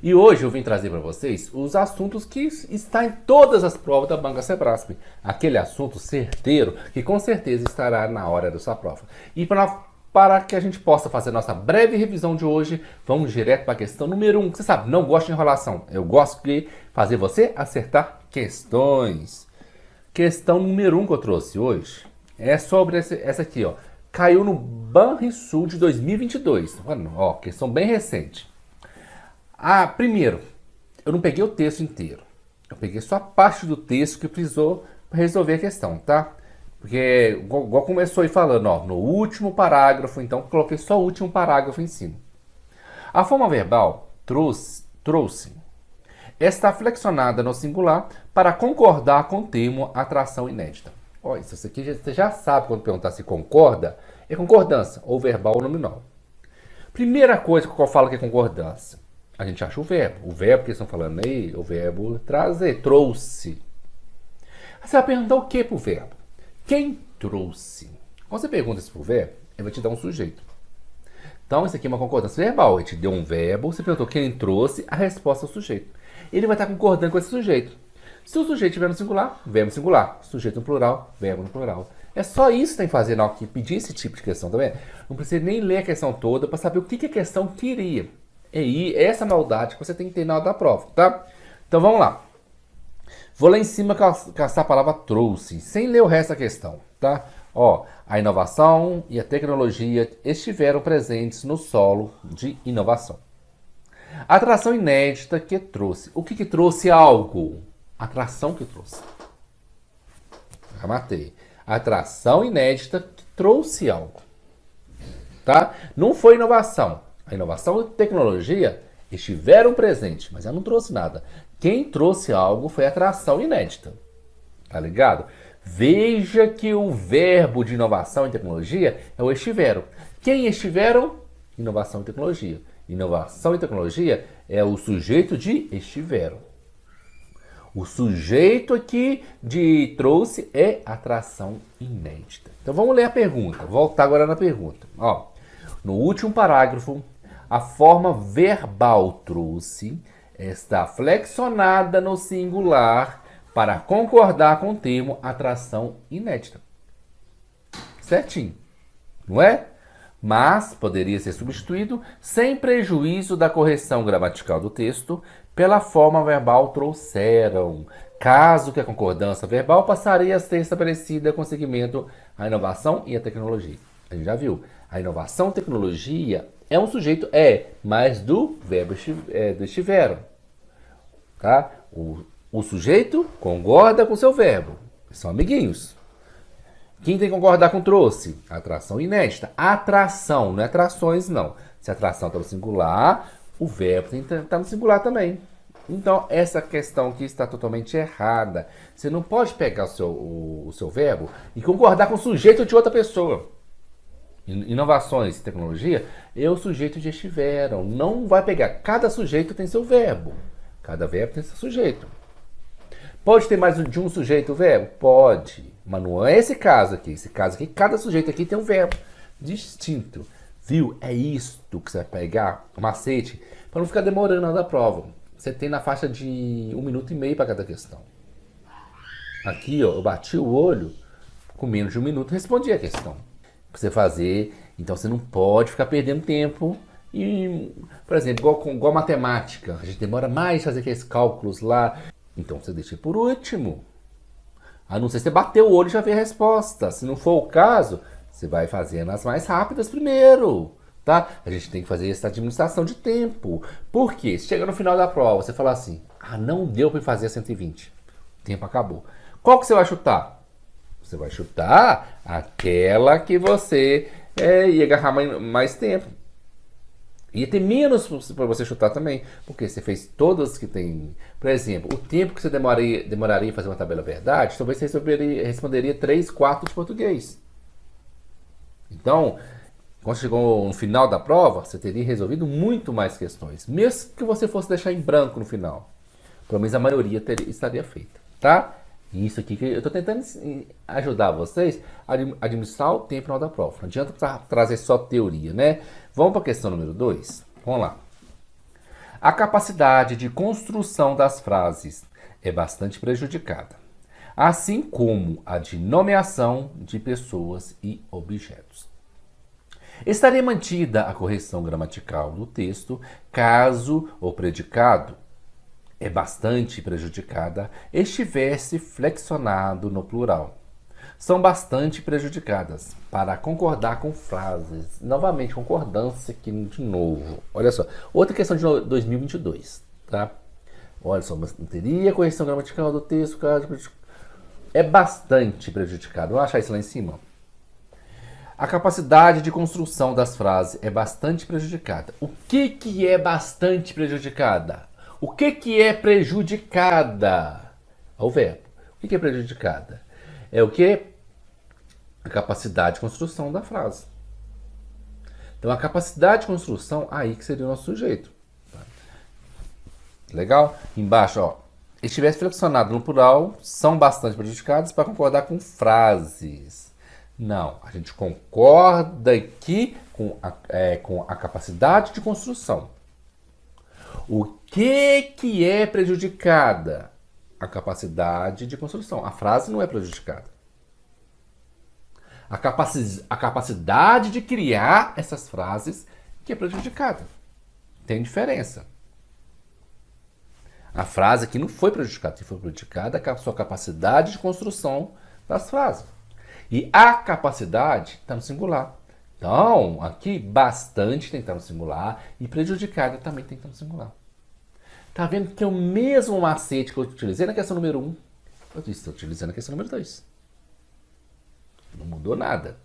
E hoje eu vim trazer para vocês os assuntos que estão em todas as provas da Banca Sebrasp. Aquele assunto certeiro que com certeza estará na hora da sua prova. E para que a gente possa fazer nossa breve revisão de hoje, vamos direto para a questão número 1. Você sabe, não gosto de enrolação. Eu gosto de fazer você acertar questões. Questão número 1 que eu trouxe hoje é sobre essa aqui, ó. Caiu no Banrisul de 2022. Ó, questão bem recente. Primeiro, eu não peguei o texto inteiro. Eu peguei só a parte do texto que precisou para resolver a questão, tá? Porque, igual começou aí falando, ó, no último parágrafo, então coloquei só o último parágrafo em cima. A forma verbal trouxe está flexionada no singular para concordar com o termo atração inédita. Ó, isso aqui você já sabe quando perguntar se concorda, é concordância, ou verbal ou nominal. Primeira coisa que eu falo que é concordância, a gente acha o verbo. O verbo que eles estão falando aí, o verbo trazer, trouxe. Você vai perguntar o que pro verbo? Quem trouxe? Quando você pergunta isso pro verbo, ele vai te dar um sujeito. Então, isso aqui é uma concordância verbal. Ele te deu um verbo, você perguntou quem trouxe, a resposta é o sujeito. Ele vai estar concordando com esse sujeito. Se o sujeito estiver no singular, verbo singular. Sujeito no plural, verbo no plural. É só isso que tem que fazer na hora que pedir esse tipo de questão, tá vendo? Não precisa nem ler a questão toda para saber o que a questão queria. E essa maldade que você tem que ter na hora da prova, tá? Então vamos lá. Vou lá em cima caçar a palavra trouxe, sem ler o resto da questão, tá? Ó, a inovação e a tecnologia estiveram presentes no solo de inovação. A atração inédita que trouxe. O que trouxe algo? Atração que trouxe. Já matei. Atração inédita que trouxe algo. Tá? Não foi inovação. A inovação e a tecnologia estiveram presentes, mas ela não trouxe nada. Quem trouxe algo foi a atração inédita. Tá ligado? Veja que o verbo de inovação e tecnologia é o estiveram. Quem estiveram? Inovação e tecnologia. Inovação e tecnologia é o sujeito de estiveram. O sujeito aqui de trouxe é atração inédita. Então vamos ler a pergunta. Voltar agora na pergunta. Ó, no último parágrafo, a forma verbal trouxe está flexionada no singular para concordar com o termo atração inédita. Certinho, não é? Mas poderia ser substituído sem prejuízo da correção gramatical do texto pela forma verbal trouxeram, caso que a concordância verbal passaria a ser estabelecida com seguimento à inovação e à tecnologia. A gente já viu, a inovação e tecnologia é um sujeito, mas do verbo do estiveram. Tá? O sujeito concorda com o seu verbo, são amiguinhos. Quem tem que concordar com trouxe? Atração inédita. Atração, não é atrações, não. Se a atração está no singular, o verbo tem que estar no singular também. Então, essa questão aqui está totalmente errada. Você não pode pegar o seu verbo e concordar com o sujeito de outra pessoa. Inovações e tecnologia é o sujeito de estiveram. Não vai pegar. Cada sujeito tem seu verbo. Cada verbo tem seu sujeito. Pode ter mais de um sujeito o verbo? Pode. Mas não é esse caso aqui. Esse caso aqui, cada sujeito aqui tem um verbo distinto. Viu? É isto que você vai pegar, o macete, para não ficar demorando na hora da prova. Você tem na faixa de 1,5 minuto para cada questão. Aqui, ó, eu bati o olho, com menos de 1 minuto, respondi a questão. Pra você fazer, então você não pode ficar perdendo tempo. E, por exemplo, igual matemática, a gente demora mais fazer aqueles cálculos lá. Então você deixa por último. A não ser que você bater o olho e já vê a resposta. Se não for o caso, você vai fazendo as mais rápidas primeiro. Tá? A gente tem que fazer essa administração de tempo. Por quê? Se chega no final da prova, você fala assim, não deu para fazer a 120. O tempo acabou. Qual que você vai chutar? Você vai chutar aquela que você ia agarrar mais tempo. Ia ter menos para você chutar também, porque você fez todas que tem. Por exemplo, o tempo que você demoraria a fazer uma tabela verdade, talvez você responderia 3, 4 de português. Então, quando chegou no final da prova, você teria resolvido muito mais questões, mesmo que você fosse deixar em branco no final. Pelo menos a maioria estaria feita, tá? E isso aqui que eu estou tentando ajudar vocês a administrar o tempo na hora da prova. Não adianta trazer só teoria, né? Vamos para a questão número 2? Vamos lá. A capacidade de construção das frases é bastante prejudicada, assim como a de nomeação de pessoas e objetos. Estaria mantida a correção gramatical do texto caso o predicado é bastante prejudicada estivesse flexionado no plural. São bastante prejudicadas para concordar com frases. Novamente, concordância aqui de novo. Olha só, outra questão de 2022, tá? Olha só, mas não teria correção gramatical do texto, é bastante prejudicado. Vamos achar isso lá em cima. A capacidade de construção das frases é bastante prejudicada. O que é bastante prejudicada? O que é prejudicada? É o verbo. O que é prejudicada? É o que? A capacidade de construção da frase. Então, a capacidade de construção, aí que seria o nosso sujeito. Legal? Embaixo, ó. Estivesse flexionado no plural, são bastante prejudicados para concordar com frases. Não, a gente concorda aqui com a capacidade de construção. O que é prejudicada? A capacidade de construção. A frase não é prejudicada. A capacidade de criar essas frases que é prejudicada. Tem diferença. A frase aqui não foi prejudicada. Que foi prejudicada é a sua capacidade de construção das frases. E a capacidade está no singular. Então, aqui, bastante tem que estar no singular e prejudicada também tem que estar no singular. Tá vendo que é o mesmo macete que eu utilizei na questão número 1. Eu estou utilizando na questão número 2. Não mudou nada.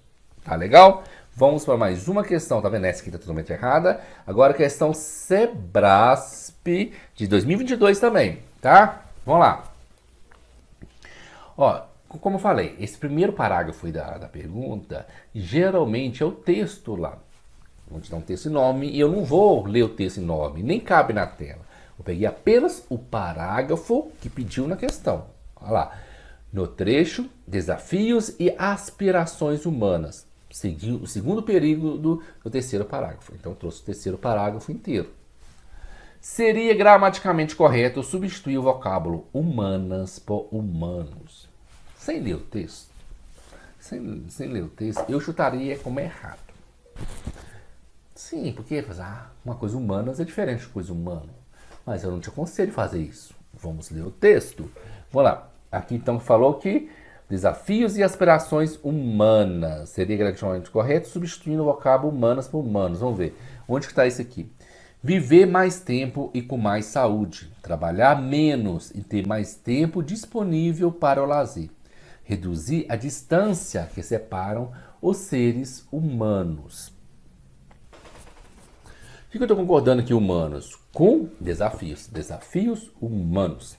Tá legal? Vamos para mais uma questão. Tá vendo? Essa aqui está totalmente errada. Agora a questão Sebrasp de 2022 também. Tá? Vamos lá. Ó, como eu falei, esse primeiro parágrafo da pergunta, geralmente é o texto lá. Onde dá um texto enorme e eu não vou ler o texto enorme, nem cabe na tela. Eu peguei apenas o parágrafo que pediu na questão. Olha lá. No trecho, desafios e aspirações humanas. Seguiu o segundo período do terceiro parágrafo. Então, eu trouxe o terceiro parágrafo inteiro. Seria gramaticalmente correto substituir o vocábulo humanas por humanos. Sem ler o texto. Sem ler o texto, eu chutaria como errado. Sim, porque uma coisa humanas é diferente de coisa humana. Mas eu não te aconselho a fazer isso. Vamos ler o texto. Vamos lá. Aqui então falou que desafios e aspirações humanas. Seria gramaticalmente correto substituindo o vocábulo humanas por humanos. Vamos ver. Onde está isso aqui? Viver mais tempo e com mais saúde. Trabalhar menos e ter mais tempo disponível para o lazer. Reduzir a distância que separam os seres humanos. O que eu estou concordando aqui, humanos? Com desafios. Desafios humanos.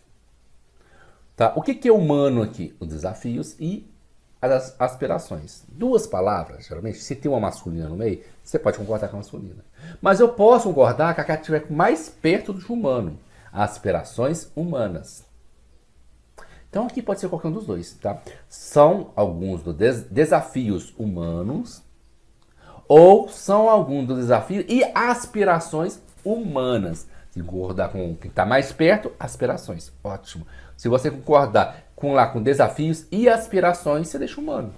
Tá? O que é humano aqui? Os desafios e as aspirações. Duas palavras, geralmente, se tem uma masculina no meio, você pode concordar com a masculina. Mas eu posso concordar com a que estiver mais perto do humano. Aspirações humanas. Então aqui pode ser qualquer um dos dois, tá? São alguns dos desafios humanos ou são alguns dos desafios e aspirações humanas. Se concordar com quem está mais perto, aspirações. Ótimo. Se você concordar com desafios e aspirações, você deixa humano.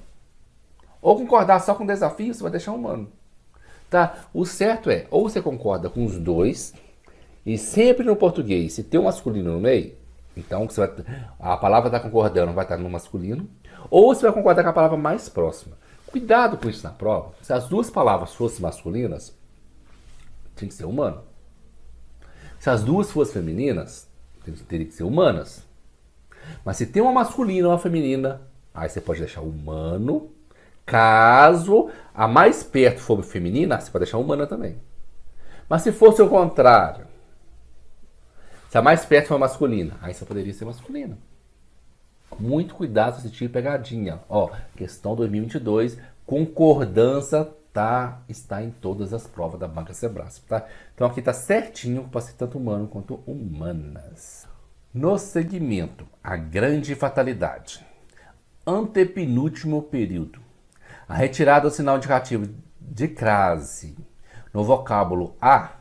Ou concordar só com desafios, você vai deixar humano. Tá? O certo é, ou você concorda com os dois, e sempre no português, se tem um masculino no meio, então a palavra está concordando vai estar no masculino, ou você vai concordar com a palavra mais próxima. Cuidado com isso na prova. Se as duas palavras fossem masculinas, tinha que ser humano. Se as duas fossem femininas, teria que ser humanas. Mas se tem uma masculina e uma feminina, aí você pode deixar humano. Caso a mais perto for feminina, você pode deixar humana também. Mas se fosse o contrário, se a mais perto for masculina, aí você poderia ser masculina. Muito cuidado com esse tipo de pegadinha. Ó, questão 2022, concordância está em todas as provas da banca Sebrasp, tá? Então aqui está certinho para ser tanto humano quanto humanas. No segmento, a grande fatalidade. Antepenúltimo período. A retirada do sinal indicativo de crase no vocábulo a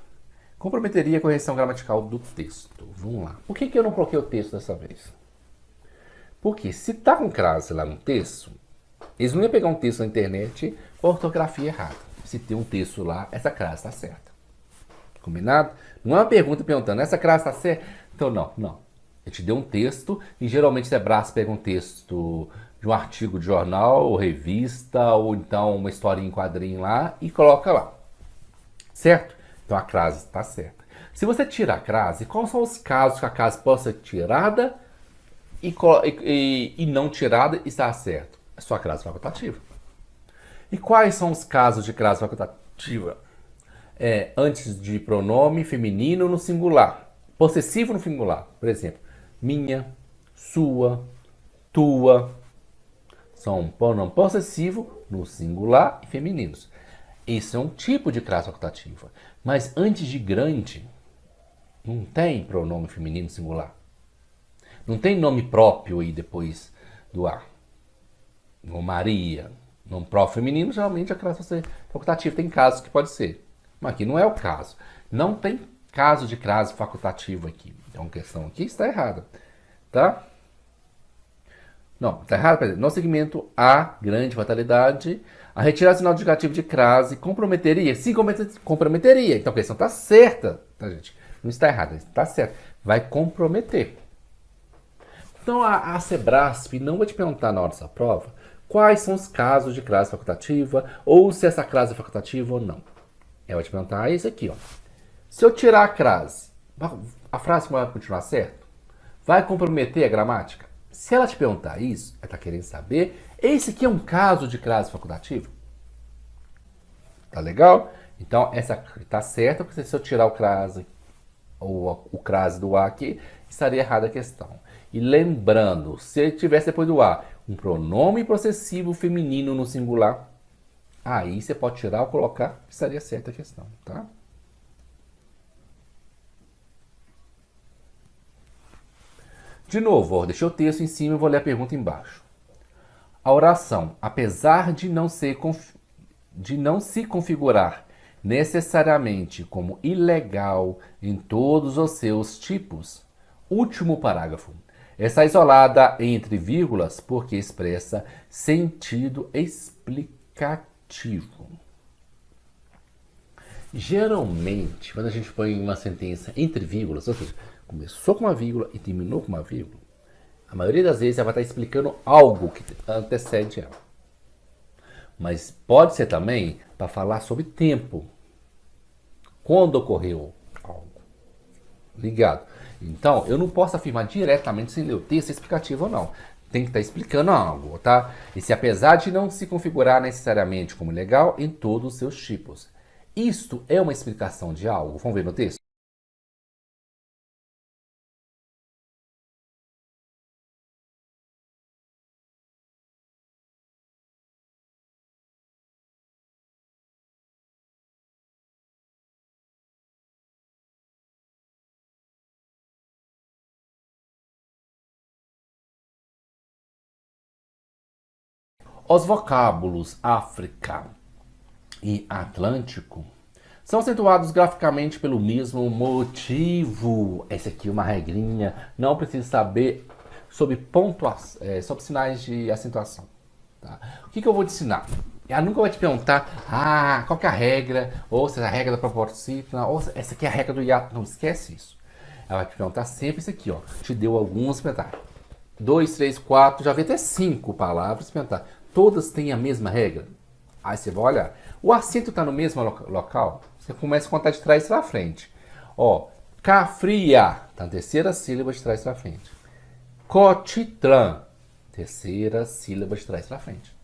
Comprometeria a correção gramatical do texto. Vamos lá. Por que eu não coloquei o texto dessa vez? Porque se tá com crase lá no texto, eles não iam pegar um texto na internet com a ortografia errada. Se tem um texto lá, essa crase está certa. Combinado? Não é uma pergunta perguntando, essa crase está certa? Então, não. Eu te dei um texto e geralmente o Sebrae pega um texto de um artigo de jornal ou revista ou então uma historinha em quadrinho lá e coloca lá. Certo? Então a crase está certa. Se você tira a crase, quais são os casos que a crase pode ser tirada e não tirada e está certo? É só a crase facultativa. E quais são os casos de crase facultativa? Antes de pronome feminino no singular. Possessivo no singular. Por exemplo, minha, sua, tua. São pronome possessivo no singular e femininos. Esse é um tipo de crase facultativa. Mas antes de grande, não tem pronome feminino singular. Não tem nome próprio aí depois do A. Ou Maria. Nome próprio feminino, geralmente a crase facultativa. Tem casos que pode ser. Mas aqui não é o caso. Não tem caso de crase facultativa aqui. Então a questão aqui está errada. Tá? Não, está errado. No segmento A, grande fatalidade, a retirada sinal indicativo de crase comprometeria? Sim, comprometeria. Então a questão está certa, tá, gente? Não está errada, está certa. Vai comprometer. Então a Sebrasp não vai te perguntar na hora dessa prova quais são os casos de crase facultativa ou se essa crase é facultativa ou não. Ela vai te perguntar isso aqui, ó. Se eu tirar a crase, a frase vai continuar certa? Vai comprometer a gramática? Se ela te perguntar isso, ela está querendo saber, esse aqui é um caso de crase facultativa? Tá legal? Então, essa está certa, porque se eu tirar o crase, ou o crase do A aqui, estaria errada a questão. E lembrando, se tivesse depois do A um pronome possessivo feminino no singular, aí você pode tirar ou colocar, estaria certa a questão, tá? De novo, ó, deixei o texto em cima e vou ler a pergunta embaixo. A oração, apesar de não se configurar necessariamente como ilegal em todos os seus tipos, último parágrafo, está isolada entre vírgulas porque expressa sentido explicativo. Geralmente, quando a gente põe uma sentença entre vírgulas, ou seja, começou com uma vírgula e terminou com uma vírgula, a maioria das vezes ela vai estar explicando algo que antecede ela. Mas pode ser também para falar sobre tempo. Quando ocorreu algo. Ligado? Então, eu não posso afirmar diretamente sem ler o texto explicativo ou não. Tem que estar explicando algo, tá? E se apesar de não se configurar necessariamente como legal em todos os seus tipos. Isto é uma explicação de algo. Vamos ver no texto? Os vocábulos África e Atlântico são acentuados graficamente pelo mesmo motivo. Essa aqui é uma regrinha, não precisa saber sobre sobre sinais de acentuação. Tá? O que eu vou te ensinar? Ela nunca vai te perguntar qual que é a regra, ou se é a regra da proporção, ou se essa aqui é a regra do hiato. Não esquece isso. Ela vai te perguntar sempre isso aqui, ó. Te deu alguns comentários. 2, 3, 4, já vi até 5 palavras perguntar. Todas têm a mesma regra? Aí você vai olhar. O acento está no mesmo local? Você começa a contar de trás para frente. Ó, Cafria, tá na terceira sílaba de trás para frente. Cotitlã, terceira sílaba de trás para frente.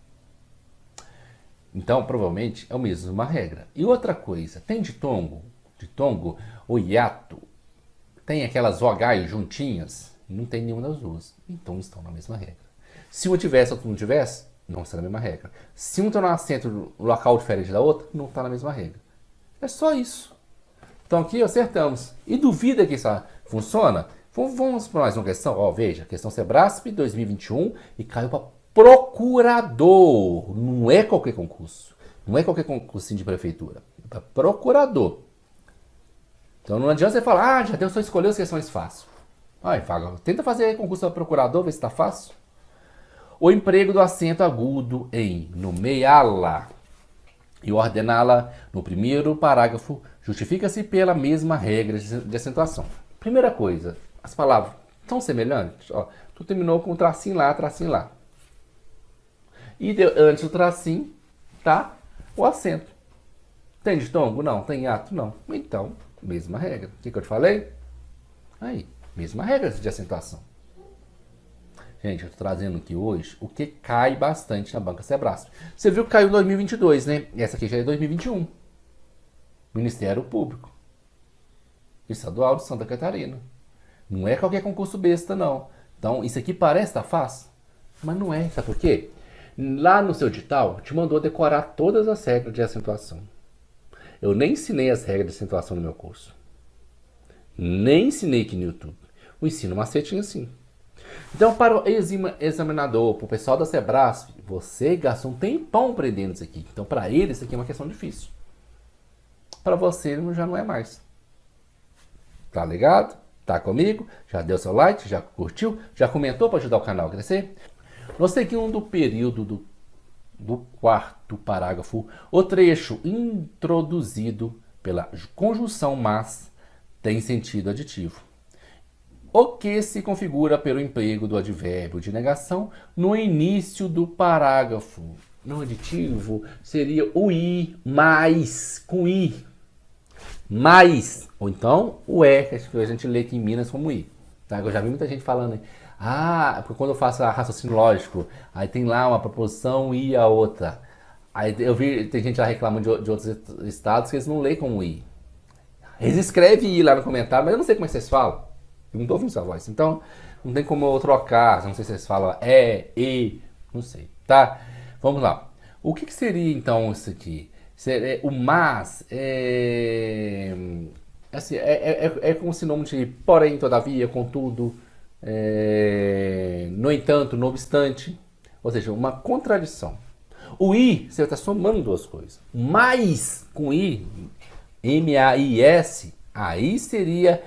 Então, provavelmente, é o mesmo, uma regra. E outra coisa, tem ditongo? Ditongo, o hiato, tem aquelas OH juntinhas? Não tem nenhuma das duas. Então, estão na mesma regra. Se uma tivesse, outro não tivesse, não está na mesma regra. Se um está no acento no local diferente da outra, não está na mesma regra. É só isso. Então aqui acertamos. E duvida que isso funciona? Vamos para mais uma questão. Ó, veja, questão Sebrasp 2021 e caiu para procurador. Não é qualquer concurso. Não é qualquer concursinho de prefeitura. É para procurador. Então não adianta você falar, ah, já deu, só escolher as questões fáceis. Aí, fala, tenta fazer concurso para procurador, ver se está fácil. O emprego do acento agudo em nomeá-la e ordená-la no primeiro parágrafo justifica-se pela mesma regra de acentuação. Primeira coisa, as palavras são semelhantes? Ó, tu terminou com tracinho lá, tracinho lá. E antes do tracinho, tá o acento. Tem ditongo? Não. Tem hiato? Não. Então, mesma regra. O que eu te falei? Aí, mesma regra de acentuação. Gente, eu tô trazendo aqui hoje o que cai bastante na banca Sebrasp. Você viu que caiu em 2022, né? E essa aqui já é 2021. Ministério Público Estadual de Santa Catarina. Não é qualquer concurso besta, não. Então, isso aqui parece estar fácil, mas não é. Sabe por quê? Lá no seu edital, te mandou decorar todas as regras de acentuação. Eu nem ensinei as regras de acentuação no meu curso. Nem ensinei aqui no YouTube. O ensino macetinho assim. Então, para o examinador, para o pessoal da Sebrasp, você gastou um tempão aprendendo isso aqui. Então, para ele, isso aqui é uma questão difícil. Para você, já não é mais. Tá ligado? Tá comigo? Já deu seu like? Já curtiu? Já comentou para ajudar o canal a crescer? No segundo período do quarto parágrafo, o trecho introduzido pela conjunção mas tem sentido aditivo, o que se configura pelo emprego do advérbio de negação no início do parágrafo. No aditivo seria o i, mais, com i. Mais, ou então o é, que a gente lê aqui em Minas como i. Tá? Eu já vi muita gente falando, porque quando eu faço raciocínio lógico, aí tem lá uma proposição i a outra. Aí eu vi, tem gente lá reclamando de outros estados que eles não leem como i. Eles escrevem i lá no comentário, mas eu não sei como é que vocês falam. Eu não tô ouvindo sua voz. Então, não tem como eu trocar. Não sei se vocês falam e, não sei, tá? Vamos lá. O que seria então isso aqui? O mas assim, é como sinônimo de porém, todavia, contudo, no entanto, não obstante. Ou seja, uma contradição. O i, você está somando duas coisas. Mais com i, M-A-I-S, aí seria,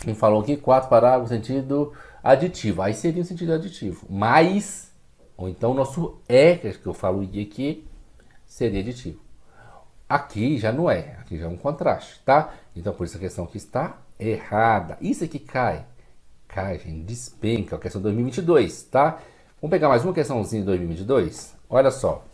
como falou aqui, 4 parágrafos, sentido aditivo. Aí seria um sentido aditivo. Mais, ou então o nosso que eu falo i aqui, seria aditivo. Aqui já não é, aqui já é um contraste, tá? Então por isso a questão aqui está errada. Isso aqui cai, gente, despenca, a questão 2022, tá? Vamos pegar mais uma questãozinha de 2022? Olha só.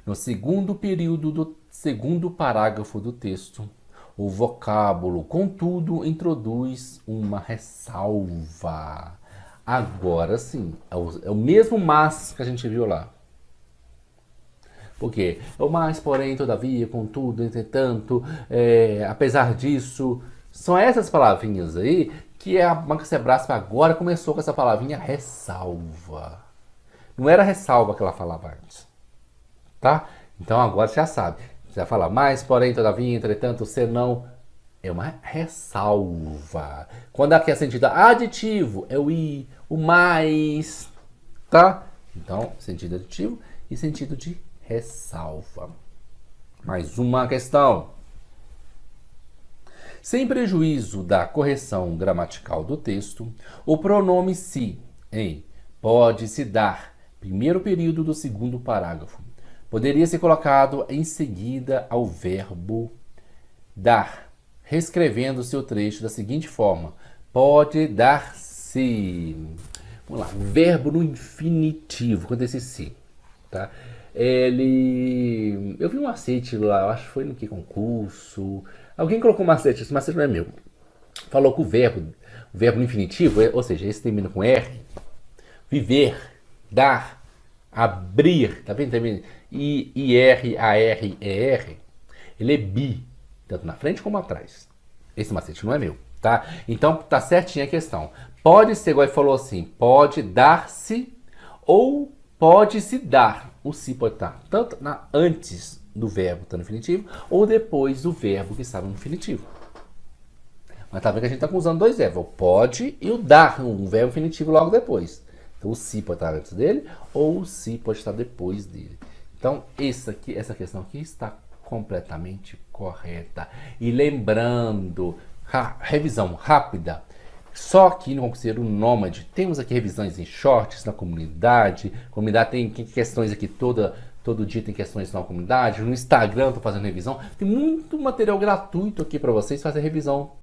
No segundo período do segundo parágrafo do texto, o vocábulo, contudo, introduz uma ressalva. Agora sim, é o mesmo mas que a gente viu lá. Por quê? O mais, porém, todavia, contudo, entretanto, apesar disso, são essas palavrinhas aí que a banca Sebrasp agora começou com essa palavrinha ressalva. Não era ressalva que ela falava antes. Tá? Então agora você já sabe. Você vai falar mais, porém, todavia, entretanto, senão. É uma ressalva. Quando aqui é sentido aditivo, é o i, o mais. Tá? Então, sentido aditivo e sentido de ressalva. Mais uma questão. Sem prejuízo da correção gramatical do texto, o pronome se em pode-se dar, primeiro período do segundo parágrafo, poderia ser colocado em seguida ao verbo dar, reescrevendo-se o trecho da seguinte forma: pode dar-se. Vamos lá, verbo no infinitivo, quando esse se, tá? Eu vi um macete lá, eu acho que foi no que concurso. Alguém colocou um macete, esse macete não é meu. Falou que o verbo no infinitivo, ou seja, esse termina com R, viver, dar, abrir, tá vendo? I-R, A-R, E-R, ele é bi, tanto na frente como atrás. Esse macete não é meu, tá? Então tá certinha a questão. Pode ser, igual ele falou assim, pode dar-se ou pode se dar. O se pode estar tanto antes do verbo estar no infinitivo ou depois do verbo que estava no infinitivo. Mas tá vendo que a gente está usando dois verbos, o pode e o dar, um verbo infinitivo logo depois. Então o se pode estar antes dele ou o se pode estar depois dele. Então essa questão aqui está completamente correta. E lembrando, revisão rápida. Só aqui no Concurseiro Nômade temos aqui revisões em shorts na comunidade. A comunidade tem questões aqui todo dia tem questões na comunidade. No Instagram estou fazendo revisão. Tem muito material gratuito aqui para vocês fazer revisão